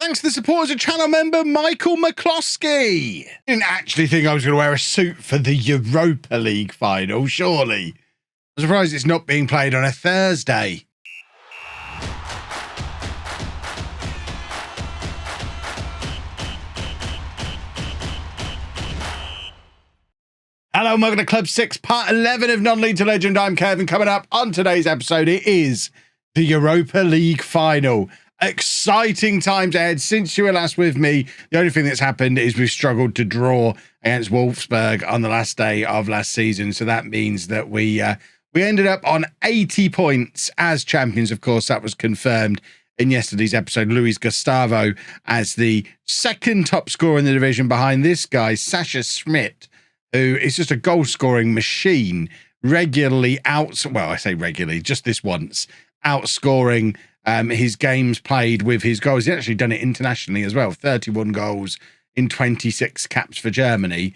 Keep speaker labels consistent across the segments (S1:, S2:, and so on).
S1: Thanks to the support as a channel member, Michael McCloskey. Didn't actually think I was going to wear a suit for the Europa League final, surely. I'm surprised it's not being played on a Thursday. Hello, welcome to Club 6, part 11 of Non-League to Legend. I'm Kevin. Coming up on today's episode, it is the Europa League final. Exciting times ahead. Since you were last with me, the only thing that's happened is we've struggled to draw against Wolfsburg on the last day of last season. So that means that we ended up on 80 points as champions. Of course, that was confirmed in yesterday's episode. Luis Gustavo as the second top scorer in the division behind this guy, Sasha Schmidt, who is just a goal-scoring machine, regularly I say regularly, just this once, outscoring his games played with his goals. He's actually done it internationally as well, 31 goals in 26 caps for Germany.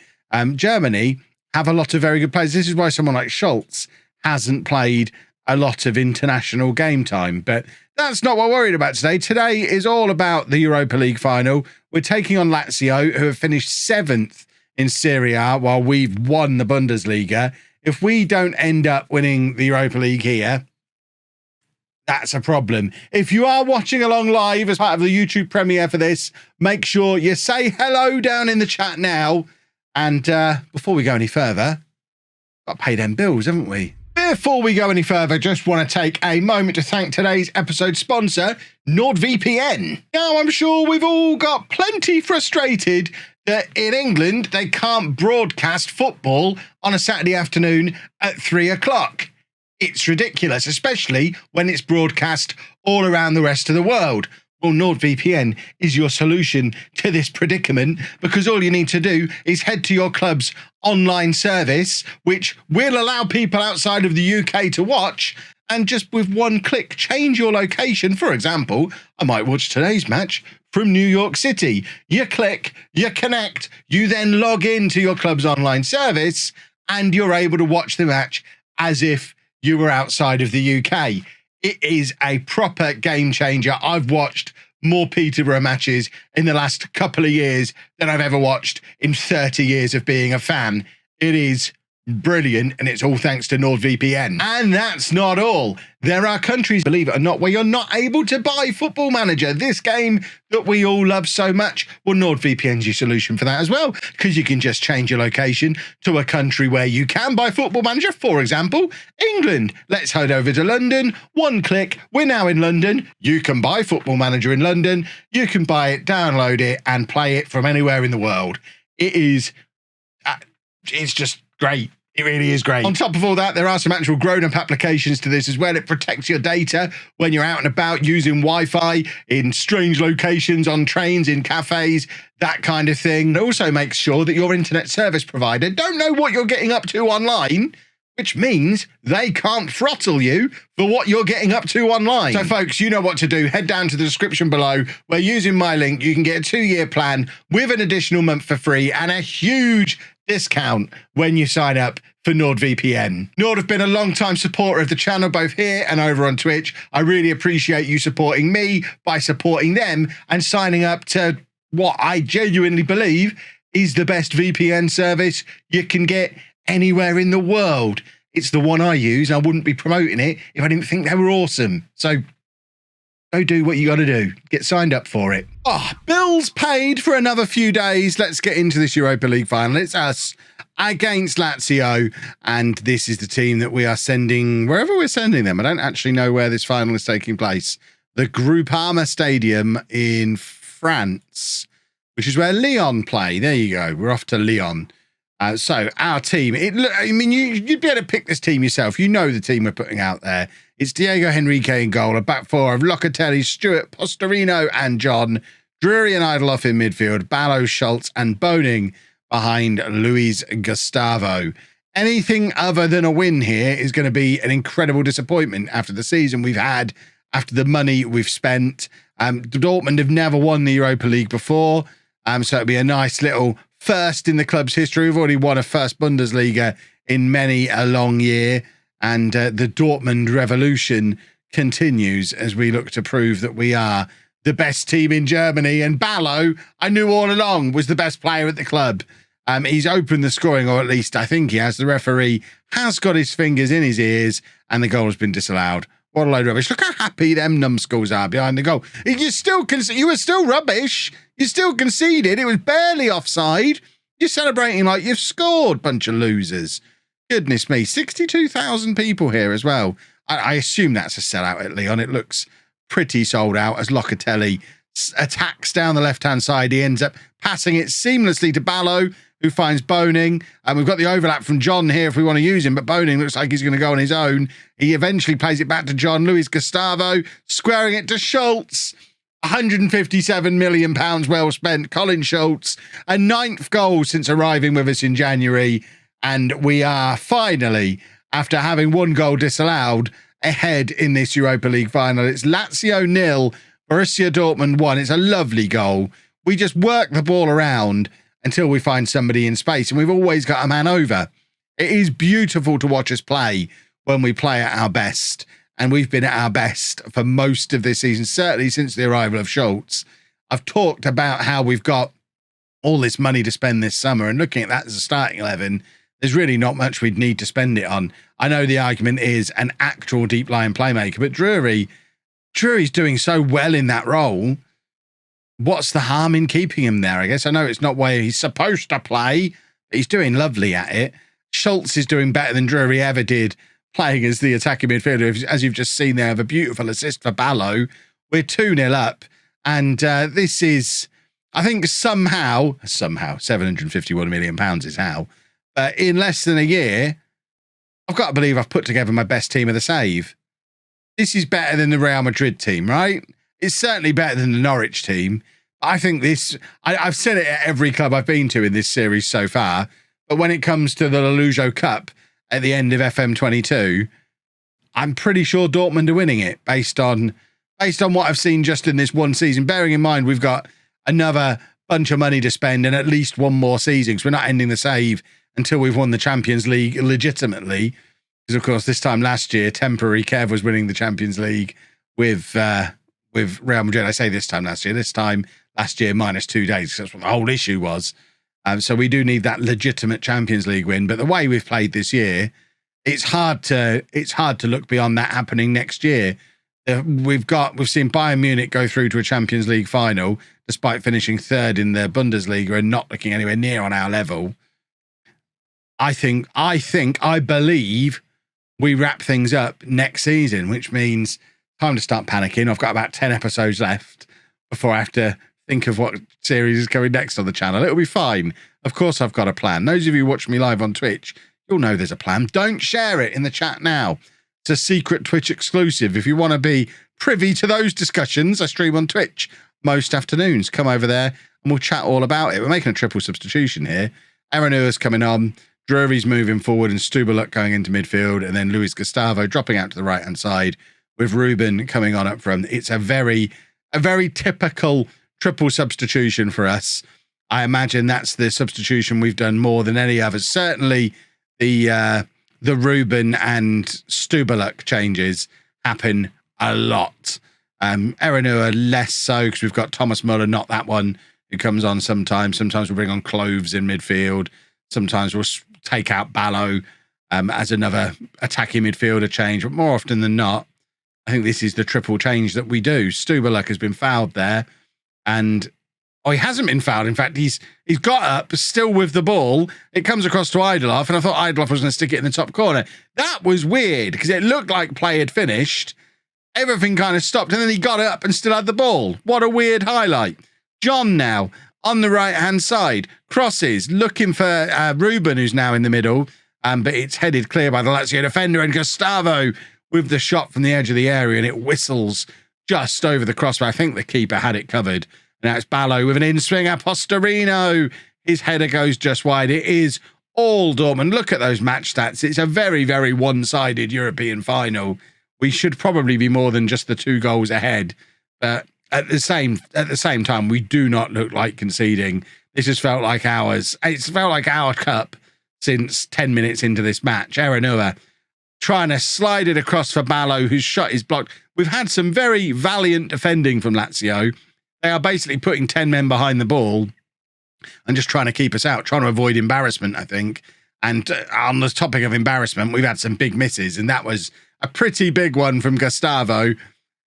S1: Germany have a lot of very good players. This is why someone like Schultz hasn't played a lot of international game time, but that's not what we're worried about today. Today is all about the Europa League final. We're taking on Lazio, who have finished 7th in Serie A while we've won the Bundesliga. If we don't end up winning the Europa League here, that's a problem. If you are watching along live as part of the YouTube premiere for this, make sure you say hello down in the chat now. And before we go any further, got to pay them bills, haven't we? Before we go any further, just want to take a moment to thank today's episode sponsor, NordVPN. Now, I'm sure we've all got plenty frustrated that in England, they can't broadcast football on a Saturday afternoon at 3 o'clock. It's ridiculous, especially when it's broadcast all around the rest of the world. Well, NordVPN is your solution to this predicament, because all you need to do is head to your club's online service, which will allow people outside of the UK to watch, and just with one click, change your location. For example, I might watch today's match from New York City. You click, you connect, you then log into your club's online service, and you're able to watch the match as if you were outside of the UK. It is a proper game changer. I've watched more Peterborough matches in the last couple of years than I've ever watched in 30 years of being a fan. It is brilliant, and it's all thanks to NordVPN. And that's not all. There are countries, believe it or not, where you're not able to buy Football Manager, this game that we all love so much. Well, NordVPN's your solution for that as well, because you can just change your location to a country where you can buy Football Manager. For example, England. Let's head over to London. One click, we're now in London. You can buy Football Manager in London. You can buy it, download it, and play it from anywhere in the world. It is, it's just great. It really is great. On top of all that, there are some actual grown-up applications to this as well. It protects your data when you're out and about using Wi-Fi in strange locations, on trains, in cafes, that kind of thing. It also makes sure that your internet service provider don't know what you're getting up to online, which means they can't throttle you for what you're getting up to online. So folks, you know what to do. Head down to the description below, where using my link, you can get a 2-year plan with an additional month for free and a huge discount when you sign up for NordVPN. Nord have been a long-time supporter of the channel, both here and over on Twitch. I really appreciate you supporting me by supporting them and signing up to what I genuinely believe is the best VPN service you can get anywhere in the world. It's the one I use, and I wouldn't be promoting it if I didn't think they were awesome. So go do what you got to do. Get signed up for it. Oh, bills paid for another few days. Let's get into this Europa League final. It's us against Lazio, and this is the team that we are sending wherever we're sending them. I don't actually know where this final is taking place. The Groupama Stadium in France, which is where Lyon play. There you go. We're off to Lyon. So our team, you'd be able to pick this team yourself. You know the team we're putting out there. It's Diego Henrique in goal, a back four of Locatelli, Stewart, Postorino, and John. Drury and Idlehoff in midfield, Ballo, Schultz, and Boning behind Luis Gustavo. Anything other than a win here is going to be an incredible disappointment after the season we've had, after the money we've spent. Dortmund have never won the Europa League before, so it'll be a nice little first in the club's history. We've already won a first Bundesliga in many a long year, and the Dortmund revolution continues as we look to prove that we are the best team in Germany. And Ballo, I knew all along, was the best player at the club. He's opened the scoring, or at least I think he has. The referee has got his fingers in his ears, and the goal has been disallowed. What a load of rubbish. Look how happy them numbskulls are behind the goal. You were still rubbish. You still conceded. It was barely offside. You're celebrating like you've scored, bunch of losers. Goodness me. 62,000 people here as well. I assume that's a sellout at Lyon. It looks pretty sold out as Locatelli attacks down the left-hand side. He ends up passing it seamlessly to Ballo, who finds Boning. And we've got the overlap from John here if we want to use him, but Boning looks like he's going to go on his own. He eventually plays it back to John. Luis Gustavo squaring it to Schultz. £157 million well spent. Colin Schultz, a 9th goal since arriving with us in January. And we are finally, after having 1 goal disallowed, ahead in this Europa League final. It's Lazio 0, Borussia Dortmund 1. It's a lovely goal. We just work the ball around until we find somebody in space, and we've always got a man over. It is beautiful to watch us play when we play at our best, and we've been at our best for most of this season, certainly since the arrival of Schultz. I've talked about how we've got all this money to spend this summer, and looking at that as a starting 11, there's really not much we'd need to spend it on. I know the argument is an actual deep-lying playmaker, but Drury's doing so well in that role. What's the harm in keeping him there? I guess I know it's not where he's supposed to play, but he's doing lovely at it. Schultz is doing better than Drury ever did playing as the attacking midfielder. As you've just seen there, a beautiful assist for Ballo. We're 2-0 up. And this is, I think somehow, £751 million is how. But in less than a year, I've got to believe I've put together my best team of the save. This is better than the Real Madrid team, right? It's certainly better than the Norwich team. I think this, I've said it at every club I've been to in this series so far, but when it comes to the LOLLUJO Cup at the end of FM22, I'm pretty sure Dortmund are winning it based on what I've seen just in this one season, bearing in mind we've got another bunch of money to spend and at least one more season, because we're not ending the save until we've won the Champions League legitimately. Because, of course, this time last year, temporary Kev was winning the Champions League with Real Madrid. I say this time last year. This time last year minus 2 days, because that's what the whole issue was. So we do need that legitimate Champions League win. But the way we've played this year, it's hard to look beyond that happening next year. We've seen Bayern Munich go through to a Champions League final, despite finishing 3rd in the Bundesliga and not looking anywhere near on our level. I believe we wrap things up next season, which means time to start panicking. I've got about 10 episodes left before I have to think of what series is coming next on the channel. It'll be fine. Of course, I've got a plan. Those of you who watch me live on Twitch, you'll know there's a plan. Don't share it in the chat now. It's a secret Twitch exclusive. If you want to be privy to those discussions, I stream on Twitch most afternoons. Come over there and we'll chat all about it. We're making a triple substitution here. Aaron coming on. Drury's moving forward and Stubaluk going into midfield, and then Luis Gustavo dropping out to the right-hand side with Ruben coming on up front. It's a very typical triple substitution for us. I imagine that's the substitution we've done more than any others. Certainly the Ruben and Stubaluk changes happen a lot. Aaron less so, because we've got Thomas Muller, not that one, who comes on sometimes. Sometimes we'll bring on Cloves in midfield. Sometimes we'll take out Ballo as another attacking midfielder change. But more often than not, I think this is the triple change that we do. Stubaluk has been fouled there. And he hasn't been fouled. In fact, he's got up, still with the ball. It comes across to Idolov, and I thought Idolov was going to stick it in the top corner. That was weird, because it looked like play had finished. Everything kind of stopped, and then he got up and still had the ball. What a weird highlight. John now on the right-hand side. Crosses, looking for Ruben, who's now in the middle, but it's headed clear by the Lazio defender, and Gustavo with the shot from the edge of the area, and it whistles just over the crossbar. I think the keeper had it covered. Now it's Ballo with an in-swing at Postorino. His header goes just wide. It is all Dortmund. Look at those match stats. It's a very, very one-sided European final. We should probably be more than just the 2 goals ahead. But at the same time, we do not look like conceding. This has felt like ours. It's felt like our cup since 10 minutes into this match. Aaron trying to slide it across for Ballo, whose shot is blocked. We've had some very valiant defending from Lazio. They are basically putting 10 men behind the ball and just trying to keep us out, trying to avoid embarrassment, I think. And on the topic of embarrassment, we've had some big misses, and that was a pretty big one from Gustavo.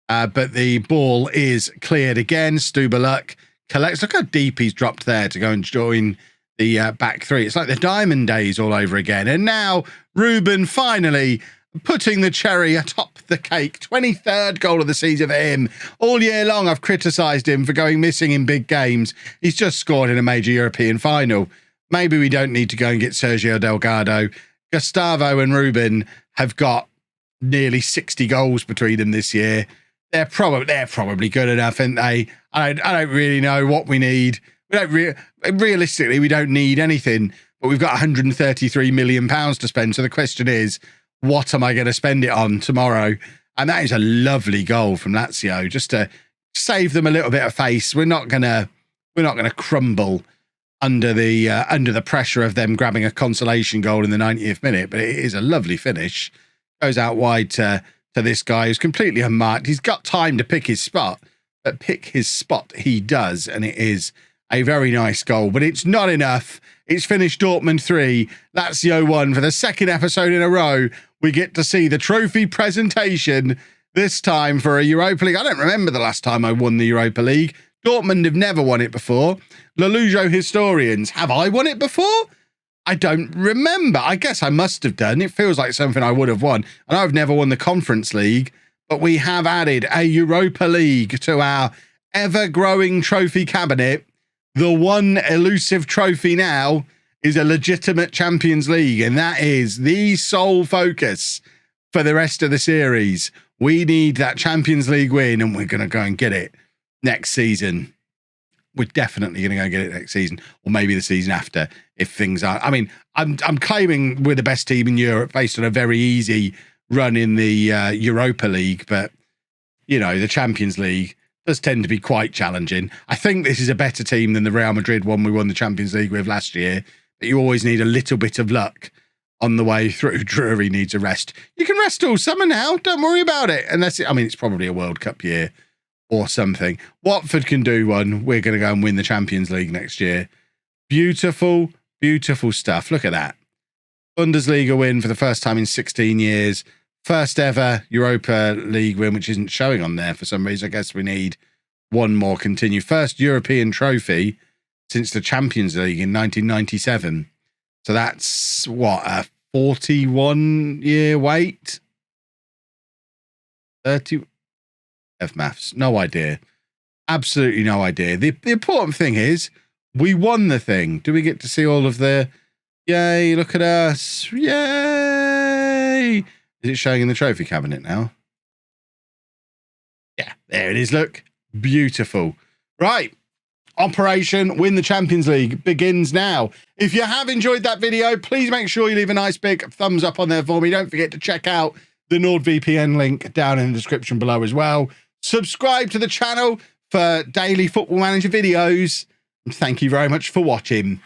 S1: But the ball is cleared again. Stubaluk collects. Look how deep he's dropped there to go and join the back three. It's like the Diamond days all over again. And now Ruben finally putting the cherry atop the cake. 23rd goal of the season for him. All year long, I've criticised him for going missing in big games. He's just scored in a major European final. Maybe we don't need to go and get Sergio Delgado. Gustavo and Ruben have got nearly 60 goals between them this year. They're probably good enough, aren't they? I don't really know what we need. We don't realistically, we don't need anything, but we've got 133 million pounds to spend. So the question is, what am I going to spend it on tomorrow? And that is a lovely goal from Lazio, just to save them a little bit of face. We're not gonna crumble under the pressure of them grabbing a consolation goal in the 90th minute. But it is a lovely finish. Goes out wide to this guy who's completely unmarked. He's got time to pick his spot, but pick his spot he does, and it is a very nice goal. But it's not enough. It's finished Dortmund 3, Lazio 1. For the second episode in a row, we get to see the trophy presentation, this time for a Europa League. I don't remember the last time I won the Europa League. Dortmund have never won it before. LOLLUJO historians, have I won it before? I don't remember. I guess I must have done. It feels like something I would have won. And I've never won the Conference League, but we have added a Europa League to our ever-growing trophy cabinet. The one elusive trophy now is a legitimate Champions League, and that is the sole focus for the rest of the series. We need that Champions League win, and we're going to go and get it next season. We're definitely going to go and get it next season, or maybe the season after, if things are. I mean, I'm claiming we're the best team in Europe based on a very easy run in the Europa League, but, you know, the Champions League does tend to be quite challenging. I think this is a better team than the Real Madrid one we won the Champions League with last year, but you always need a little bit of luck on the way through. Drury needs a rest. You can rest all summer now. Don't worry about it. Unless, I mean, it's probably a World Cup year or something. Watford can do one. We're going to go and win the Champions League next year. Beautiful, beautiful stuff. Look at that. Bundesliga win for the first time in 16 years. First ever Europa League win, which isn't showing on there for some reason. I guess we need one more continue. First European trophy since the Champions League in 1997. So that's, what, a 41-year wait? 30... F maths. No idea. Absolutely no idea. The important thing is we won the thing. Do we get to see all of the... Yay, look at us. Yay! Is it showing in the trophy cabinet now? Yeah, there it is. Look. Beautiful. Right. Operation Win the Champions League begins now. If you have enjoyed that video, please make sure you leave a nice big thumbs up on there for me. Don't forget to check out the NordVPN link down in the description below as well. Subscribe to the channel for daily Football Manager videos. And thank you very much for watching.